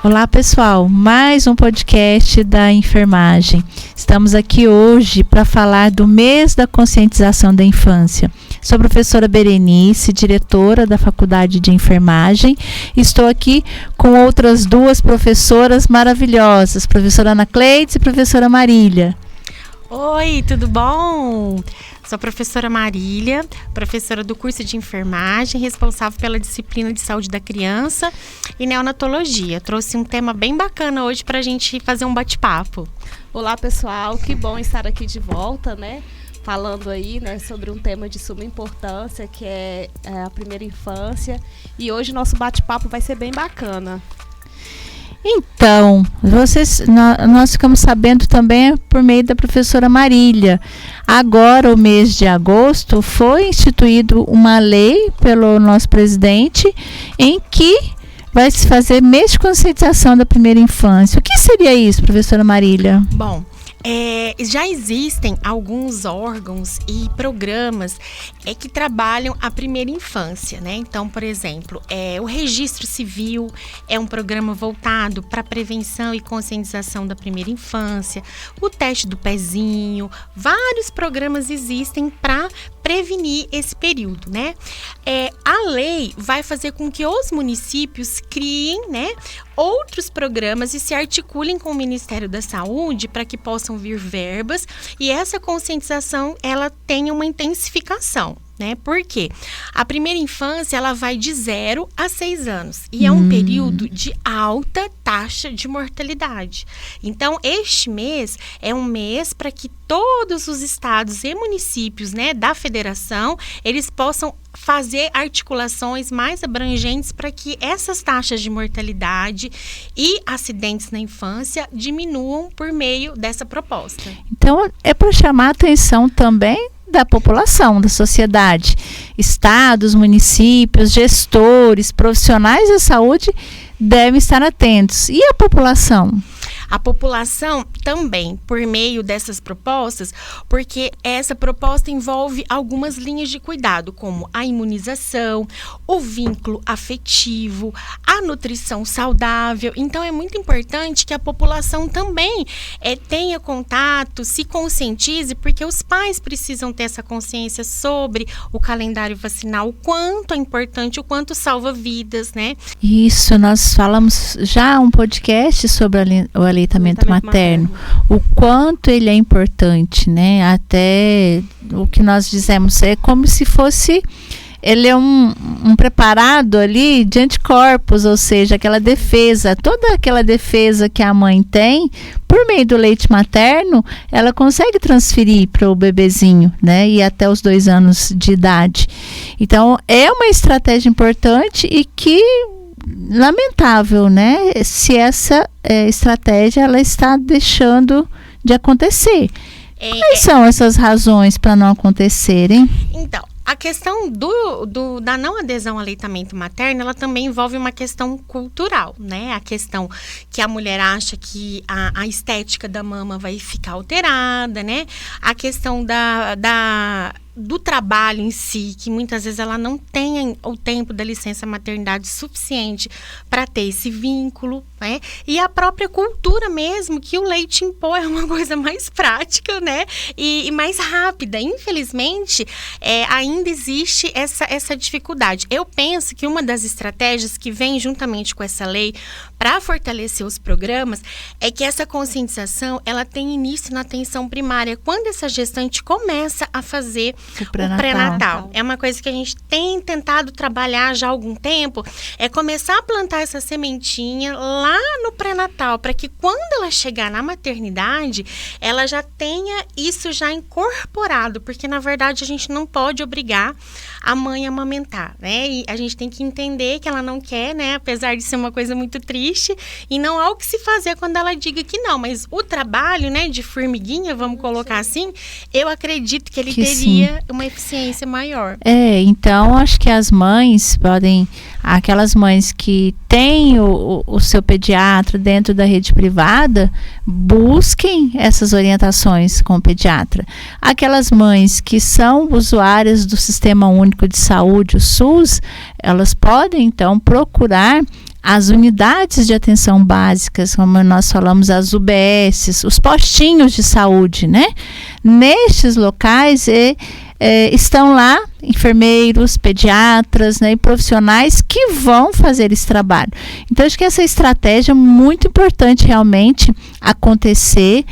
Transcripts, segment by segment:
Olá pessoal, mais um podcast da enfermagem. Estamos aqui hoje para falar do mês da conscientização da infância. Sou a professora Berenice, diretora da Faculdade de Enfermagem. Estou aqui com outras duas professoras maravilhosas, professora Ana Cleides e professora Marília. Oi, tudo bom? Sou a professora Marília, professora do curso de enfermagem, responsável pela disciplina de saúde da criança e neonatologia. Trouxe um tema bem bacana hoje para a gente fazer um bate-papo. Olá pessoal, que bom estar aqui de volta, né? Falando aí, né, sobre um tema de suma importância, que é a primeira infância. E hoje nosso bate-papo vai ser bem bacana. Então, nós ficamos sabendo também por meio da professora Marília. Agora, o mês de agosto, foi instituído uma lei pelo nosso presidente em que vai se fazer mês de conscientização da primeira infância. O que seria isso, professora Marília? Bom, já existem alguns órgãos e programas que trabalham a primeira infância, né? Então, por exemplo, o Registro Civil é um programa voltado para a prevenção e conscientização da primeira infância, o teste do pezinho, vários programas existem para prevenir esse período, né? A lei vai fazer com que os municípios criem, né, outros programas e se articulem com o Ministério da Saúde para que possam vir verbas e essa conscientização ela tenha uma intensificação. Né? Porque a primeira infância ela vai de 0 a 6 anos e é um período de alta taxa de mortalidade. Então, este mês é um mês para que todos os estados e municípios, né, da federação, eles possam fazer articulações mais abrangentes para que essas taxas de mortalidade e acidentes na infância diminuam por meio dessa proposta. Então, é para chamar a atenção também da população, da sociedade, estados, municípios, gestores, profissionais da saúde devem estar atentos. E a população? A população também, por meio dessas propostas, porque essa proposta envolve algumas linhas de cuidado, como a imunização, o vínculo afetivo, a nutrição saudável. Então, é muito importante que a população também tenha contato, se conscientize, porque os pais precisam ter essa consciência sobre o calendário vacinal, o quanto é importante, o quanto salva vidas, né? Isso, nós falamos já um podcast sobre o aleitamento materno, o quanto ele é importante, né? Até o que nós dizemos é como se fosse, ele é um preparado ali de anticorpos, ou seja, aquela defesa, toda aquela defesa que a mãe tem, por meio do leite materno, ela consegue transferir para o bebezinho, né? E até os 2 anos de idade. Então, é uma estratégia importante e que lamentável, né? Se essa estratégia ela está deixando de acontecer. Quais são essas razões para não acontecerem? Então, a questão da não adesão ao aleitamento materno, ela também envolve uma questão cultural, né? A questão que a mulher acha que a estética da mama vai ficar alterada, né? A questão do trabalho em si, que muitas vezes ela não tem o tempo da licença maternidade suficiente para ter esse vínculo, né? E a própria cultura mesmo, que o leite em pó é uma coisa mais prática, né? E mais rápida. Infelizmente, ainda existe essa dificuldade. Eu penso que uma das estratégias que vem juntamente com essa lei para fortalecer os programas é que essa conscientização, ela tem início na atenção primária, quando essa gestante começa a fazer o pré-natal. É uma coisa que a gente tem tentado trabalhar já há algum tempo, é começar a plantar essa sementinha lá no pré-natal, para que quando ela chegar na maternidade, ela já tenha isso já incorporado, porque na verdade a gente não pode obrigar a mãe a amamentar, né? E a gente tem que entender que ela não quer, né? Apesar de ser uma coisa muito triste, e não há o que se fazer quando ela diga que não, mas o trabalho, né, de formiguinha, vamos colocar assim, eu acredito que ele teria uma eficiência maior. Então acho que as mães podem, aquelas mães que têm o seu pediatra dentro da rede privada, busquem essas orientações com o pediatra. Aquelas mães que são usuárias do Sistema Único de Saúde, o SUS, elas podem então procurar as unidades de atenção básicas, como nós falamos, as UBSs, os postinhos de saúde, né? Nestes locais estão lá enfermeiros, pediatras, né, e profissionais que vão fazer esse trabalho. Então, acho que essa estratégia é muito importante realmente acontecer,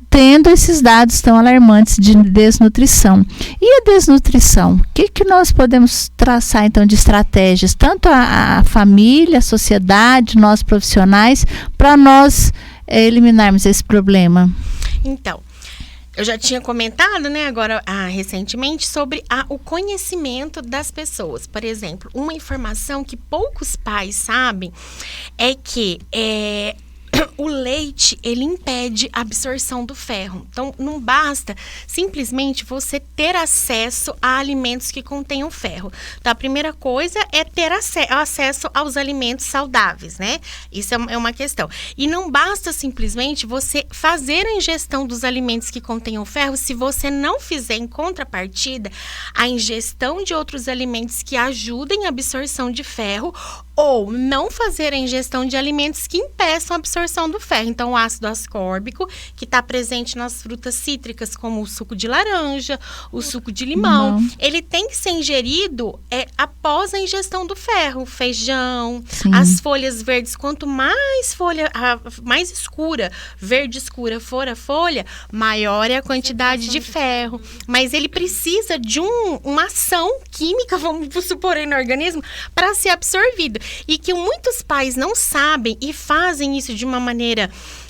tendo esses dados tão alarmantes de desnutrição. E a desnutrição? O que nós podemos traçar, então, de estratégias? Tanto a família, a sociedade, nós profissionais, para nós eliminarmos esse problema. Então, eu já tinha comentado, né, agora recentemente, sobre o conhecimento das pessoas. Por exemplo, uma informação que poucos pais sabem é que o leite, ele impede a absorção do ferro. Então, não basta simplesmente você ter acesso a alimentos que contenham ferro. Então, a primeira coisa é ter acesso aos alimentos saudáveis, né? Isso é uma questão. E não basta simplesmente você fazer a ingestão dos alimentos que contenham ferro se você não fizer, em contrapartida, a ingestão de outros alimentos que ajudem a absorção de ferro, ou não fazer a ingestão de alimentos que impeçam a absorção do ferro. Então, o ácido ascórbico, que está presente nas frutas cítricas, como o suco de laranja, o suco de limão, ele tem que ser ingerido após a ingestão do ferro. Feijão, as folhas verdes, quanto mais folha, mais escura, verde escura for a folha, maior é a quantidade de ferro. Mas ele precisa de uma ação química, vamos supor, no organismo, para ser absorvido. E que muitos pais não sabem e fazem isso de uma maneira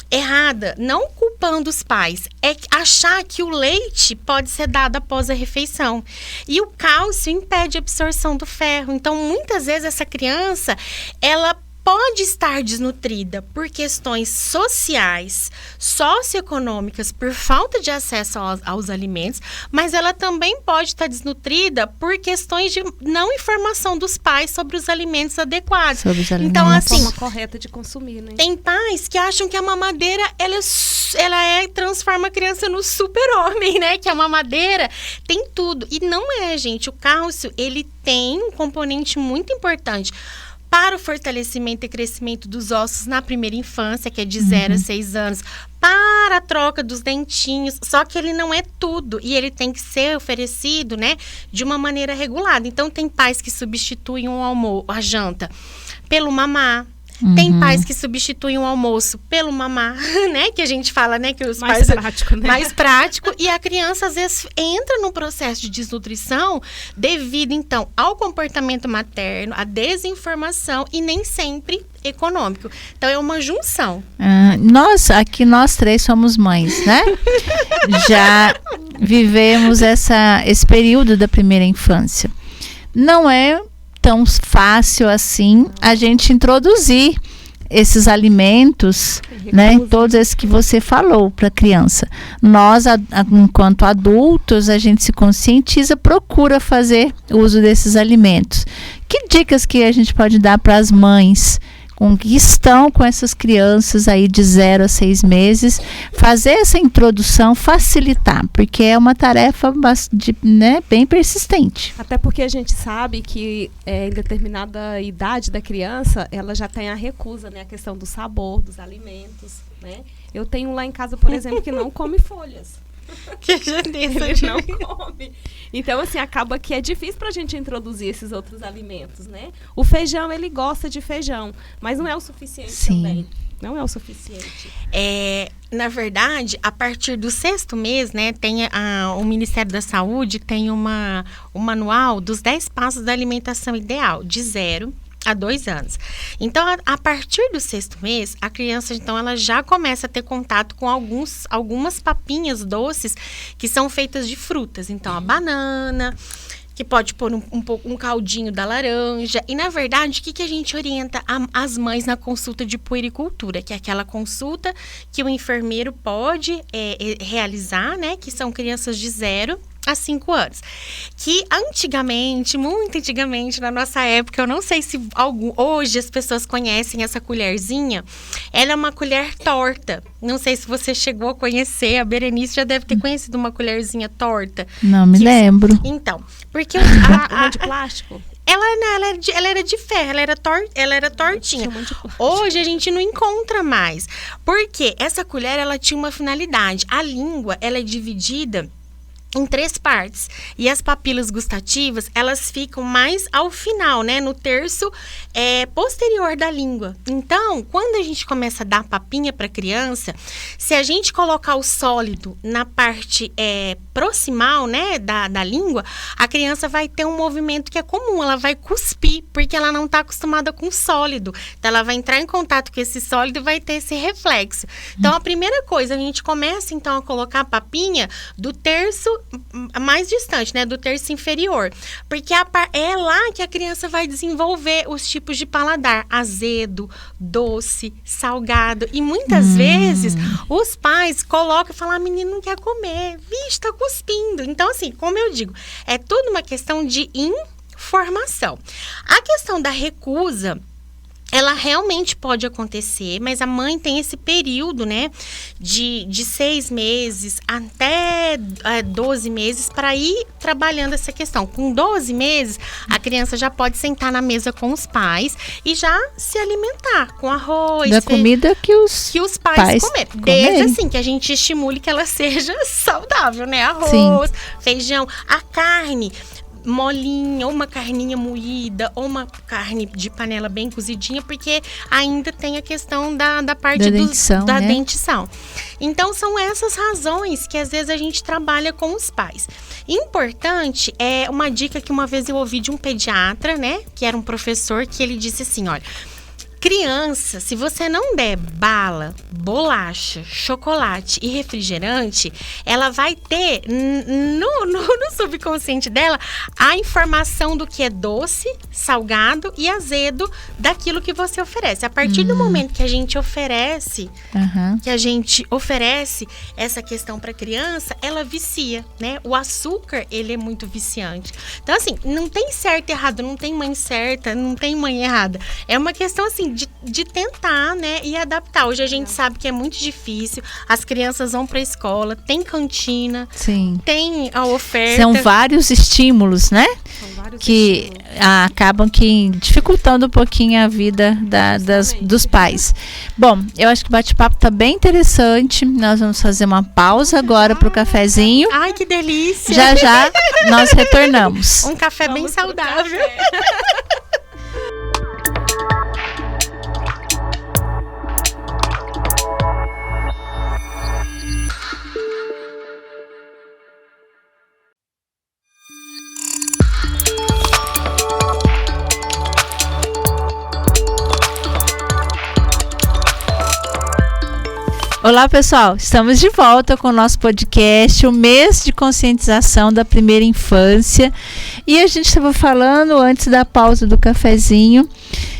errada, não culpando os pais, é achar que o leite pode ser dado após a refeição. E o cálcio impede a absorção do ferro. Então, muitas vezes, essa criança, ela pode estar desnutrida por questões sociais, socioeconômicas, por falta de acesso aos alimentos, mas ela também pode estar desnutrida por questões de não informação dos pais sobre os alimentos adequados. Então, assim, forma correta de consumir, né? Tem pais que acham que a mamadeira transforma a criança no super-homem, né? Que a mamadeira tem tudo. E não é, gente. O cálcio, ele tem um componente muito importante para o fortalecimento e crescimento dos ossos na primeira infância, que é de 0 a 6 anos, para a troca dos dentinhos, só que ele não é tudo, e ele tem que ser oferecido, né, de uma maneira regulada. Então, tem pais que substituem a janta pelo mamar. Tem pais que substituem o almoço pelo mamar, né? Que a gente fala, né? Que os mais pais... prático, né? Mais prático. E a criança, às vezes, entra num processo de desnutrição devido, então, ao comportamento materno, à desinformação e nem sempre econômico. Então, é uma junção. Nós três somos mães, né? Já vivemos esse período da primeira infância. Não é tão fácil assim a gente introduzir esses alimentos, né, todos esses que você falou para a criança. Nós, enquanto adultos, a gente se conscientiza, procura fazer uso desses alimentos. Que dicas que a gente pode dar para as mães que estão com essas crianças aí de 0 a 6 meses, fazer essa introdução, facilitar, porque é uma tarefa bem persistente. Até porque a gente sabe que em determinada idade da criança, ela já tem a recusa, né? A questão do sabor, dos alimentos, né? Eu tenho lá em casa, por exemplo, que não come folhas. Ele não come. Então, assim, acaba que é difícil pra gente introduzir esses outros alimentos, né? O feijão, ele gosta de feijão, mas não é o suficiente também. Não é o suficiente. Na verdade, a partir do 6º mês, né, tem o Ministério da Saúde tem um manual dos 10 passos da alimentação ideal, de 0 a 2 anos. Então, a partir do 6º mês, a criança, então, ela já começa a ter contato com algumas papinhas doces que são feitas de frutas. Então, a banana, que pode pôr um caldinho da laranja. E, na verdade, o que a gente orienta as mães na consulta de puericultura? Que é aquela consulta que o enfermeiro pode realizar, né? Que são crianças de 0 a 5 anos. Que antigamente, muito antigamente, na nossa época, eu não sei se hoje as pessoas conhecem essa colherzinha. Ela é uma colher torta. Não sei se você chegou a conhecer, a Berenice já deve ter conhecido uma colherzinha torta. Não me lembro. Então, porque uma de plástico? Ela era de ferro, ela era tortinha. Hoje a gente não encontra mais. Porque essa colher, ela tinha uma finalidade. A língua, ela é dividida em 3 partes. E as papilas gustativas, elas ficam mais ao final, né? No terço posterior da língua. Então, quando a gente começa a dar papinha para criança, se a gente colocar o sólido na parte proximal, né, da língua, a criança vai ter um movimento que é comum. Ela vai cuspir, porque ela não está acostumada com sólido. Então, ela vai entrar em contato com esse sólido e vai ter esse reflexo. Então, a primeira coisa, a gente começa, então, a colocar a papinha do terço mais distante, né, do terço inferior, porque é lá que a criança vai desenvolver os tipos de paladar, azedo, doce, salgado, e muitas vezes os pais colocam e falam, menino não quer comer, vixe, tá cuspindo. Então, assim, como eu digo, é tudo uma questão de informação. A questão da recusa, ela realmente pode acontecer, mas a mãe tem esse período, né, de 6 meses até 12 meses para ir trabalhando essa questão. Com 12 meses, a criança já pode sentar na mesa com os pais e já se alimentar com arroz. Da comida que os pais comerem. Desde assim, que a gente estimule que ela seja saudável, né? Arroz, feijão, a carne molinha, ou uma carninha moída, ou uma carne de panela bem cozidinha, porque ainda tem a questão da parte da dentição. Então, são essas razões que às vezes a gente trabalha com os pais. Importante, é uma dica que uma vez eu ouvi de um pediatra, né, que era um professor, que ele disse assim, olha, criança, se você não der bala, bolacha, chocolate e refrigerante, ela vai ter no subconsciente dela a informação do que é doce, salgado e azedo daquilo que você oferece. A partir do momento que a gente oferece, essa questão para a criança, ela vicia, né? O açúcar, ele é muito viciante. Então, assim, não tem certo e errado, não tem mãe certa, não tem mãe errada. É uma questão, assim, de tentar, né, e adaptar. Hoje a gente sabe que é muito difícil. As crianças vão para a escola, tem cantina, tem a oferta. São vários estímulos, né? São vários que acabam dificultando um pouquinho a vida dos pais. Bom, eu acho que o bate-papo tá bem interessante. Nós vamos fazer uma pausa agora pro cafezinho. Ai, que delícia! Já nós retornamos. Um café bem saudável. Olá, pessoal, estamos de volta com o nosso podcast, o mês de conscientização da primeira infância, e a gente estava falando antes da pausa do cafezinho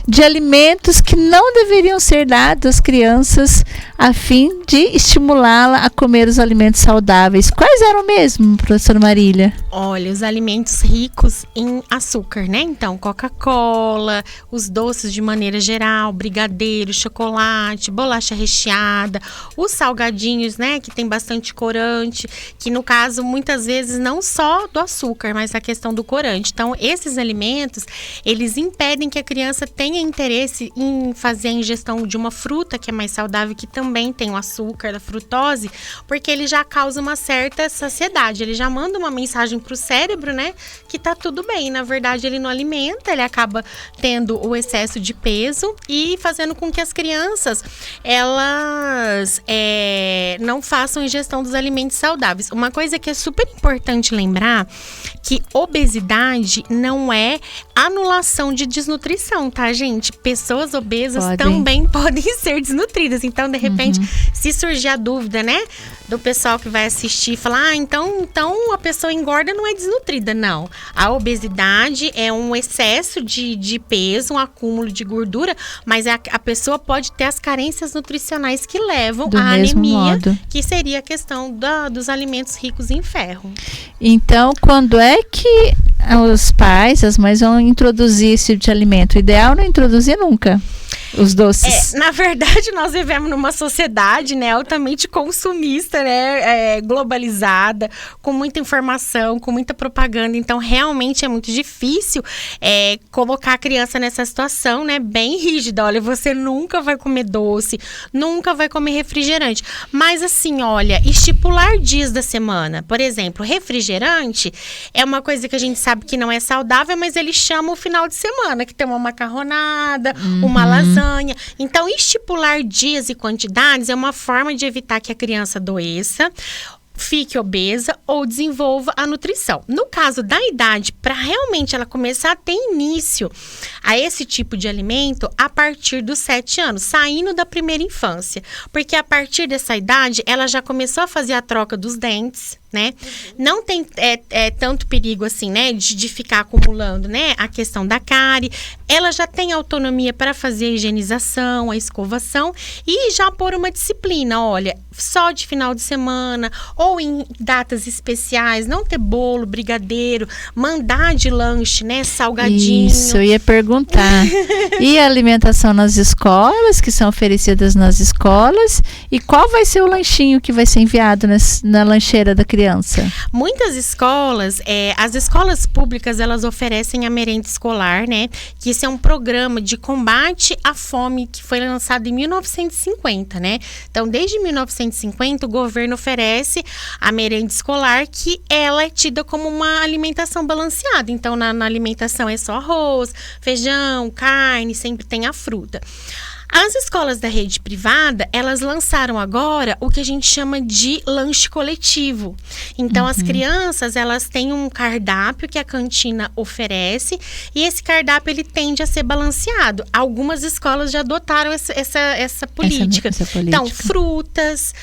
de alimentos que não deveriam ser dados às crianças a fim de estimulá-la a comer os alimentos saudáveis. Quais eram mesmo, professora Marília? Olha, os alimentos ricos em açúcar, né? Então, Coca-Cola, os doces de maneira geral, brigadeiro, chocolate, bolacha recheada, os salgadinhos, né? Que tem bastante corante, que no caso, muitas vezes, não só do açúcar, mas a questão do corante. Então, esses alimentos, eles impedem que a criança tenha interesse em fazer a ingestão de uma fruta que é mais saudável, que também tem o açúcar, da frutose, porque ele já causa uma certa saciedade, ele já manda uma mensagem pro cérebro, né, que tá tudo bem. Na verdade, ele não alimenta, ele acaba tendo o excesso de peso e fazendo com que as crianças, elas não façam ingestão dos alimentos saudáveis. Uma coisa que é super importante lembrar, que obesidade não é anulação de desnutrição, tá, gente? Pessoas obesas também podem ser desnutridas. Então, de repente, se surgir a dúvida, né, do pessoal que vai assistir e falar, então a pessoa engorda, não é desnutrida. Não. A obesidade é um excesso de peso, um acúmulo de gordura, mas a pessoa pode ter as carências nutricionais que levam à anemia, que seria a questão dos alimentos ricos em ferro. Então, quando é que os pais, as mães vão introduzir esse tipo de alimento? O ideal não é introduzir nunca. os doces? Na verdade, nós vivemos numa sociedade, né, altamente consumista, né, globalizada, com muita informação, com muita propaganda. Então, realmente é muito difícil colocar a criança nessa situação, né, bem rígida. Olha, você nunca vai comer doce, nunca vai comer refrigerante. Mas, assim, olha, estipular dias da semana. Por exemplo, refrigerante é uma coisa que a gente sabe que não é saudável, mas ele chama o final de semana, que tem uma macarronada, uma lasanha. Então, estipular dias e quantidades é uma forma de evitar que a criança adoeça, fique obesa ou desenvolva a nutrição. No caso da idade, para realmente ela começar a ter início a esse tipo de alimento a partir dos 7 anos, saindo da primeira infância. Porque a partir dessa idade, ela já começou a fazer a troca dos dentes, né? Não tem tanto perigo assim, né? De ficar acumulando, né? A questão da cárie. Ela já tem autonomia para fazer a higienização, a escovação e já pôr uma disciplina. Olha, só de final de semana ou em datas especiais, não ter bolo, brigadeiro, mandar de lanche, né? Salgadinho. Isso, eu ia perguntar. E a alimentação nas escolas, que são oferecidas nas escolas? E qual vai ser o lanchinho que vai ser enviado na lancheira da criança? Muitas escolas, as escolas públicas, elas oferecem a merenda escolar, né? Que isso é um programa de combate à fome que foi lançado em 1950, né? Então, desde 1950, o governo oferece a merenda escolar, que ela é tida como uma alimentação balanceada. Então, na alimentação é só arroz, feijão, carne, sempre tem a fruta. As escolas da rede privada, elas lançaram agora o que a gente chama de lanche coletivo. Então, as crianças, elas têm um cardápio que a cantina oferece e esse cardápio, ele tende a ser balanceado. Algumas escolas já adotaram essa política. Essa política. Então, frutas,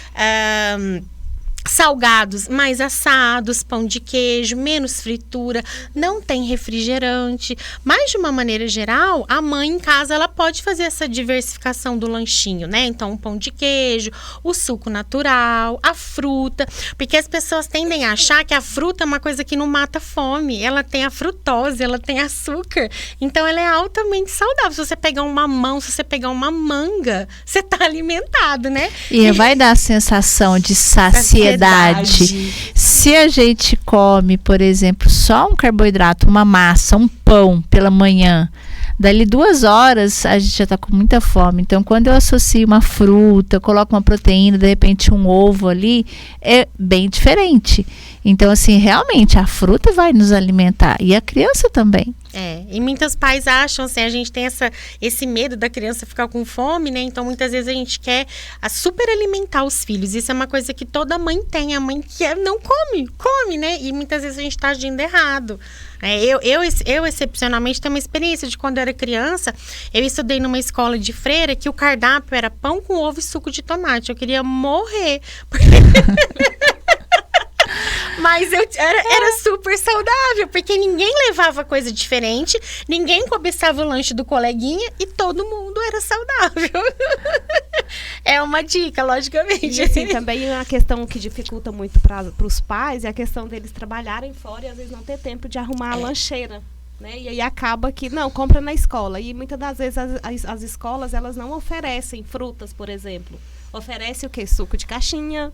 salgados mais assados, pão de queijo, menos fritura, não tem refrigerante. Mas, de uma maneira geral, a mãe em casa, ela pode fazer essa diversificação do lanchinho, né? Então, um pão de queijo, o suco natural, a fruta. Porque as pessoas tendem a achar que a fruta é uma coisa que não mata fome. Ela tem a frutose, ela tem açúcar. Então, ela é altamente saudável. Se você pegar um mamão, se você pegar uma manga, você tá alimentado, né? E vai dar a sensação de saciedade. Se a gente come, por exemplo, só um carboidrato, uma massa, um pão pela manhã, dali 2 horas a gente já está com muita fome. Então, quando eu associo uma fruta, eu coloco uma proteína, de repente um ovo ali, é bem diferente. Então, assim, realmente a fruta vai nos alimentar e a criança também. E muitos pais acham, assim, a gente tem esse medo da criança ficar com fome, né? Então, muitas vezes a gente quer super alimentar os filhos. Isso é uma coisa que toda mãe tem. A mãe quer, não come, né? E muitas vezes a gente está agindo errado. Eu, excepcionalmente, tenho uma experiência de quando eu era criança, eu estudei numa escola de freira que o cardápio era pão com ovo e suco de tomate. Eu queria morrer. Mas era super saudável, porque ninguém levava coisa diferente, ninguém cobiçava o lanche do coleguinha e todo mundo era saudável. É uma dica, logicamente. E assim, também a questão que dificulta muito para os pais é a questão deles trabalharem fora e às vezes não ter tempo de arrumar a lancheira. Né? E aí acaba que, não, compra na escola. E muitas das vezes as escolas, elas não oferecem frutas, por exemplo. Oferece o quê? Suco de caixinha.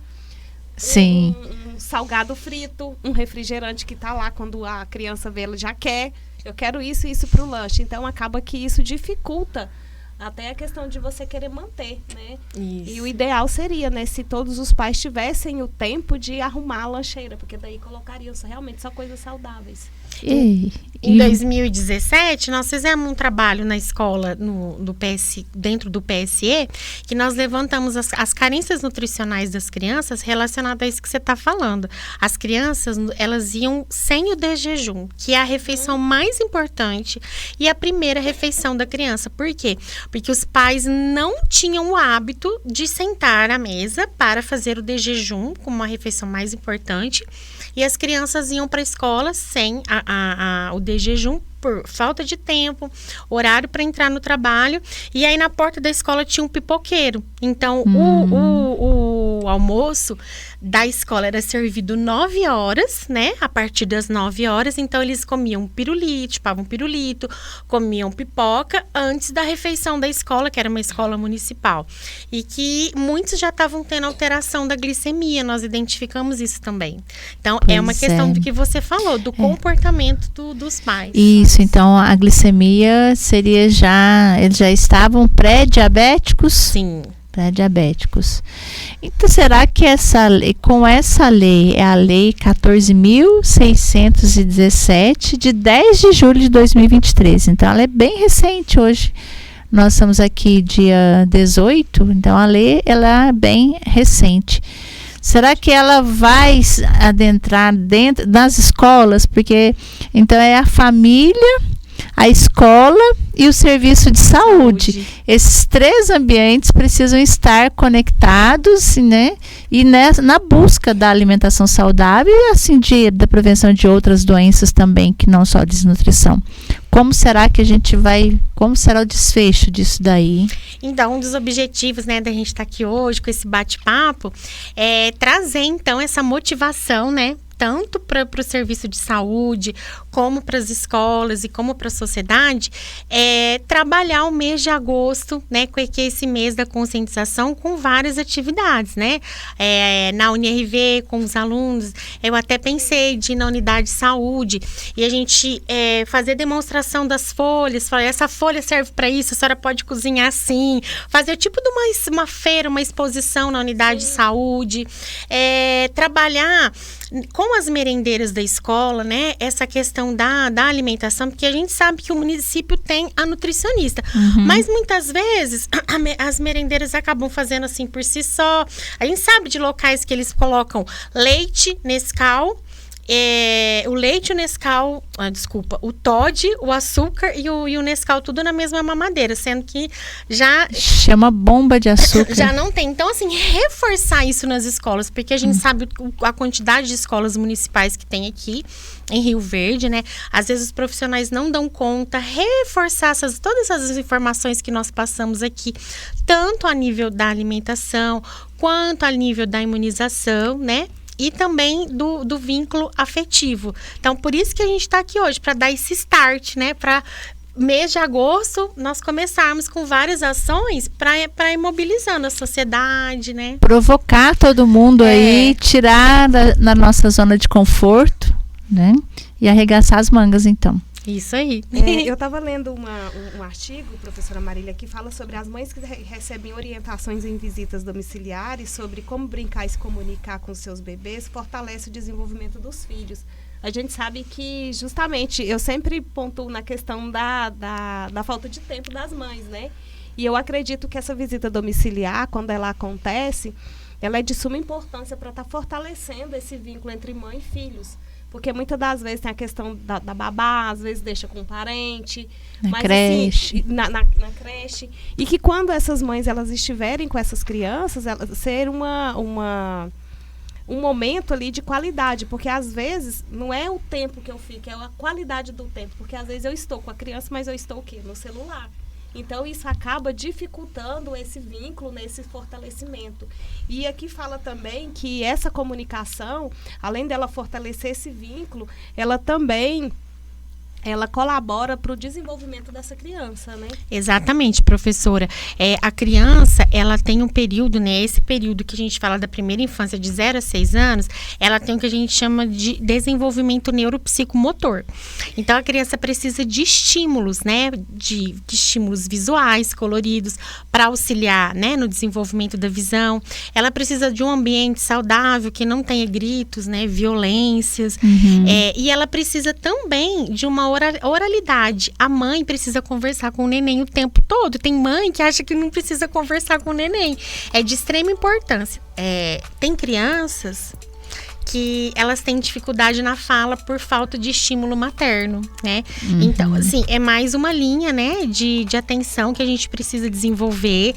Sim. Um salgado frito, um refrigerante que tá lá quando a criança vê, ela já quer. Eu quero isso e isso pro lanche. Então, acaba que isso dificulta até a questão de você querer manter, né? Isso. E o ideal seria, né, se todos os pais tivessem o tempo de arrumar a lancheira, porque daí colocariam realmente só coisas saudáveis. Em 2017, nós fizemos um trabalho na escola, dentro do PSE, que nós levantamos as carências nutricionais das crianças relacionadas a isso que você está falando. As crianças, elas iam sem o desjejum, que é a refeição mais importante e a primeira refeição da criança. Por quê? Porque os pais não tinham o hábito de sentar à mesa para fazer o desjejum como uma refeição mais importante. E as crianças iam para a escola sem o desjejum por falta de tempo, horário para entrar no trabalho. E aí na porta da escola tinha um pipoqueiro. Então o almoço da escola era servido 9 horas, né? A partir das 9 horas, então eles comiam pirulito, chupavam pirulito, comiam pipoca antes da refeição da escola, que era uma escola municipal. E que muitos já estavam tendo alteração da glicemia, nós identificamos isso também. Então, é uma questão do que você falou, do comportamento dos pais. Isso, então a glicemia seria eles já estavam pré-diabéticos? Sim. Pré-diabéticos. Então, será que com essa lei, é a lei 14.617, de 10 de julho de 2023, então ela é bem recente hoje. Nós estamos aqui dia 18, então a lei ela é bem recente. Será que ela vai adentrar dentro das escolas? Porque então é a família, a escola e o serviço de saúde. Esses 3 ambientes precisam estar conectados, né? E na busca da alimentação saudável e assim da prevenção de outras doenças também, que não só desnutrição. Como será que como será o desfecho disso daí? Então, um dos objetivos, né, da gente estar aqui hoje com esse bate-papo é trazer, então, essa motivação, né, tanto para o serviço de saúde, como para as escolas e como para a sociedade, trabalhar o mês de agosto, né, que é esse mês da conscientização, com várias atividades, né? Na UniRV, com os alunos, eu até pensei de ir na unidade de saúde e a gente fazer demonstração das folhas, falar, essa folha serve para isso, a senhora pode cozinhar assim, fazer tipo de uma feira, uma exposição na unidade de saúde, trabalhar com as merendeiras da escola, né, essa questão da alimentação, porque a gente sabe que o município tem a nutricionista, mas muitas vezes as merendeiras acabam fazendo assim por si só. A gente sabe de locais que eles colocam leite, Nescau, o leite, o Nescau, o Toddy, o açúcar e o Nescau, tudo na mesma mamadeira, sendo que já... Chama bomba de açúcar. Já não tem. Então, assim, reforçar isso nas escolas, porque a gente sabe a quantidade de escolas municipais que tem aqui em Rio Verde, né? Às vezes os profissionais não dão conta, reforçar todas essas informações que nós passamos aqui, tanto a nível da alimentação, quanto a nível da imunização, né? E também do vínculo afetivo. Então, por isso que a gente está aqui hoje, para dar esse start, né? Para mês de agosto, nós começarmos com várias ações para ir mobilizando a sociedade, né? Provocar todo mundo aí, tirar da nossa zona de conforto, né? E arregaçar as mangas, então. Isso aí. Eu estava lendo um artigo, professora Marília, que fala sobre as mães que recebem orientações em visitas domiciliares sobre como brincar e se comunicar com seus bebês, fortalece o desenvolvimento dos filhos. A gente sabe que, justamente, eu sempre pontuo na questão da falta de tempo das mães, né? E eu acredito que essa visita domiciliar, quando ela acontece, ela é de suma importância para estar fortalecendo esse vínculo entre mãe e filhos. Porque muitas das vezes tem a questão da babá, às vezes deixa com um parente. Na creche. Assim, na creche. E que quando essas mães elas estiverem com essas crianças, ser um momento ali de qualidade. Porque às vezes não é o tempo que eu fico, é a qualidade do tempo. Porque às vezes eu estou com a criança, mas eu estou o quê? No celular. Então, isso acaba dificultando esse vínculo, esse fortalecimento. E aqui fala também que essa comunicação, além dela fortalecer esse vínculo, ela também colabora para o desenvolvimento dessa criança, né? Exatamente, professora. A criança, ela tem um período, né? Esse período que a gente fala da primeira infância, de 0 a 6 anos, ela tem o que a gente chama de desenvolvimento neuropsicomotor. Então, a criança precisa de estímulos, né? De estímulos visuais, coloridos, para auxiliar, né? No desenvolvimento da visão. Ela precisa de um ambiente saudável, que não tenha gritos, né? Violências. E ela precisa também de uma oralidade. A mãe precisa conversar com o neném o tempo todo. Tem mãe que acha que não precisa conversar com o neném. É de extrema importância. Tem crianças que elas têm dificuldade na fala por falta de estímulo materno, né? Então, assim, é mais uma linha, né, de atenção que a gente precisa desenvolver,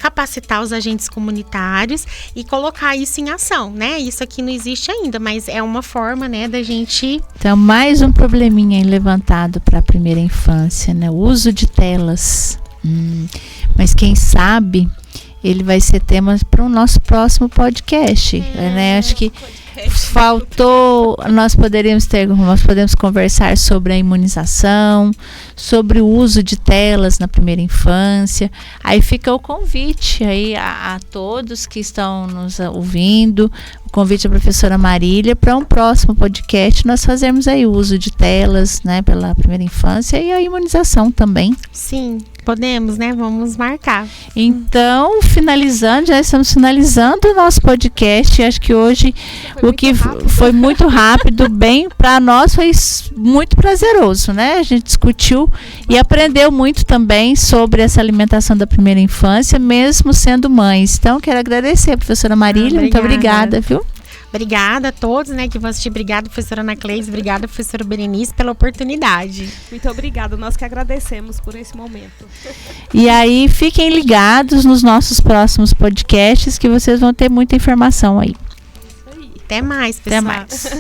capacitar os agentes comunitários e colocar isso em ação, né? Isso aqui não existe ainda, mas é uma forma, né, da gente... Então, mais um probleminha aí levantado para a primeira infância, né? O uso de telas. Mas quem sabe... ele vai ser tema para o nosso próximo podcast, né? Acho que faltou, nós podemos conversar sobre a imunização, sobre o uso de telas na primeira infância. Aí fica o convite aí a todos que estão nos ouvindo, o convite à professora Marília para um próximo podcast nós fazermos aí o uso de telas, né, pela primeira infância e a imunização também. Sim, podemos, né? Vamos marcar. Então, já estamos finalizando o nosso podcast. Acho que hoje foi muito rápido, bem, para nós foi muito prazeroso, né? A gente discutiu e aprendeu muito também sobre essa alimentação da primeira infância, mesmo sendo mães. Então, quero agradecer a professora Marília, muito obrigada, viu? Obrigada a todos, né, que vão assistir. Obrigada, professora Ana Cleide. Obrigada, professora Berenice, pela oportunidade. Muito obrigada. Nós que agradecemos por esse momento. E aí, fiquem ligados nos nossos próximos podcasts que vocês vão ter muita informação aí. Até mais, pessoal. Até mais.